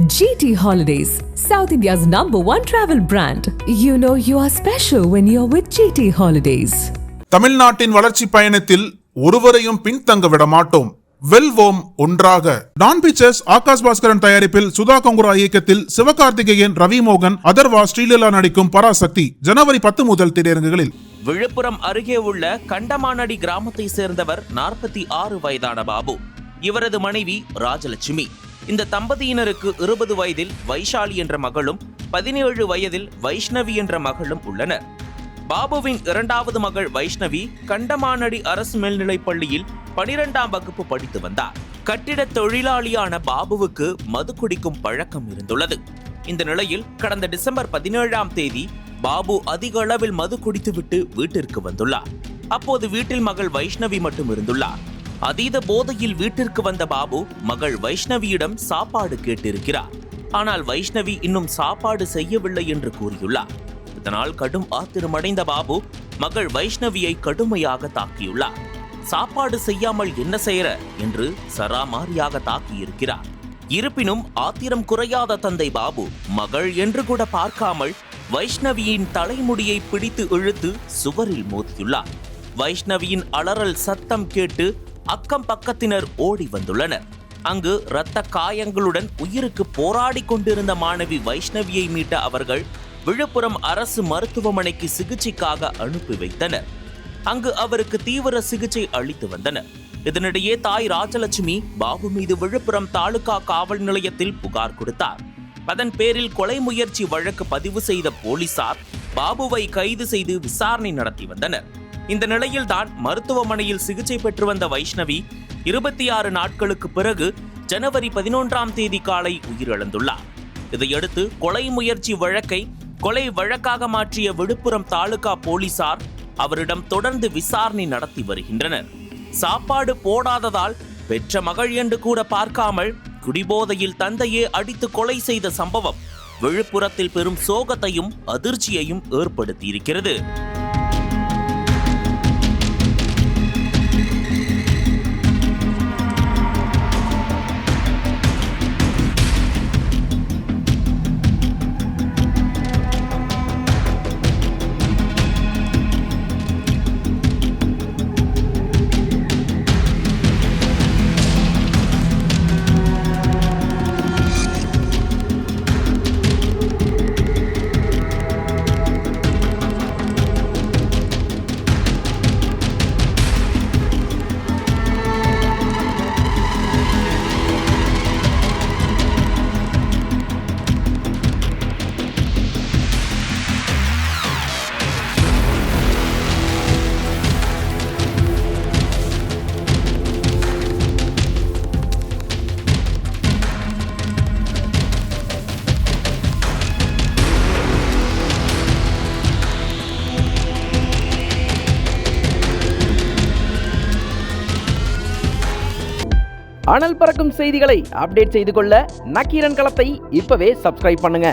GT Holidays, South India's #1 travel brand. You know you are special when you're with GT Holidays. தமிழ்நாட்டின் வளர்ச்சி பயணத்தில் ஒருவரையும் பின்தங்க விட மாட்டோம். வெல்வோம் ஒன்றாக. டான் பிக்சர்ஸ் ஆகாஷ் பாஸ்கரன் தயாரிப்பில் சுதா கங்குரா இயக்கத்தில் சிவகார்த்திகேயன், ரவி மோகன், அதர்வா, ஸ்ரீலீலா நடிக்கும் பராசக்தி ஜனவரி 10 முதல் திரையரங்குகளில். விழுப்புரம் அருகே உள்ள கண்டமானடி கிராமத்தை சேர்ந்தவர் 46 வயதான பாபு. இவரது மனைவி ராஜலட்சுமி. இந்த தம்பதியினருக்கு 20 வயதில் வைஷாலி என்ற மகளும் 17 வயதில் வைஷ்ணவி என்ற மகளும் உள்ளனர். பாபுவின் இரண்டாவது மகள் வைஷ்ணவி கண்டமானடி அரசு மேல்நிலைப் பள்ளியில் 12ஆம் வகுப்பு படித்து வந்தார். கட்டிட தொழிலாளியான பாபுவுக்கு மது குடிக்கும் பழக்கம் இருந்துள்ளது. இந்த நிலையில் கடந்த டிசம்பர் 17ஆம் தேதி பாபு அதிக அளவில் மது குடித்துவிட்டு வீட்டிற்கு வந்துள்ளார். அப்போது வீட்டில் மகள் வைஷ்ணவி மட்டும் இருந்துள்ளார். அதீத போதையில் வீட்டிற்கு வந்த பாபு மகள் வைஷ்ணவியிடம் சாப்பாடு கேட்டிருக்கிறார். ஆனால் வைஷ்ணவி இன்னும் சாப்பாடு செய்யவில்லை என்று கூறியுள்ளார். இதனால் கடும் ஆத்திரமடைந்த பாபு மகள் வைஷ்ணவியை கடுமையாக தாக்கியுள்ளார். சாப்பாடு செய்யாமல் என்ன செய்யற என்று சராமாரியாக தாக்கியிருக்கிறார். இருப்பினும் ஆத்திரம் குறையாத தந்தை பாபு மகள் என்று கூட பார்க்காமல் வைஷ்ணவியின் தலைமுடியை பிடித்து இழுத்து சுவரில் மோதியுள்ளார். வைஷ்ணவியின் அலறல் சத்தம் கேட்டு அக்கம் பக்கத்தினர் ஓடி வந்துள்ளனர். அங்கு இரத்த காயங்களுடன் உயிருக்கு போராடி கொண்டிருந்த மாணவி வைஷ்ணவியை மீட்ட அவர்கள் விழுப்புரம் அரசு மருத்துவமனைக்கு சிகிச்சைக்காக அனுப்பி வைத்தனர். அங்கு அவருக்கு தீவிர சிகிச்சை அளித்து வந்தனர். இதனிடையே தாய் ராஜலட்சுமி பாபு மீது விழுப்புரம் தாலுகா காவல் நிலையத்தில் புகார் கொடுத்தார். அதன் பேரில் கொலை முயற்சி வழக்கு பதிவு செய்த போலீசார் பாபுவை கைது செய்து விசாரணை நடத்தி வந்தனர். இந்த நிலையில்தான் மருத்துவமனையில் சிகிச்சை பெற்று வந்த வைஷ்ணவி 26 நாட்களுக்கு பிறகு ஜனவரி 11ஆம் தேதி காலை உயிரிழந்துள்ளார். இதையடுத்து கொலை முயற்சி வழக்கை கொலை வழக்காக மாற்றிய விழுப்புரம் தாலுகா போலீசார் அவரிடம் தொடர்ந்து விசாரணை நடத்தி வருகின்றனர். சாப்பாடு போடாததால் பெற்ற மகள் என்று கூட பார்க்காமல் குடிபோதையில் தந்தையே அடித்து கொலை செய்த சம்பவம் விழுப்புரத்தில் பெரும் சோகத்தையும் அதிர்ச்சியையும் ஏற்படுத்தியிருக்கிறது. அனல் பறக்கும் செய்திகளை அப்டேட் செய்து கொள்ள நக்கீரன் களத்தை இப்பவே சப்ஸ்கிரைப் பண்ணுங்க.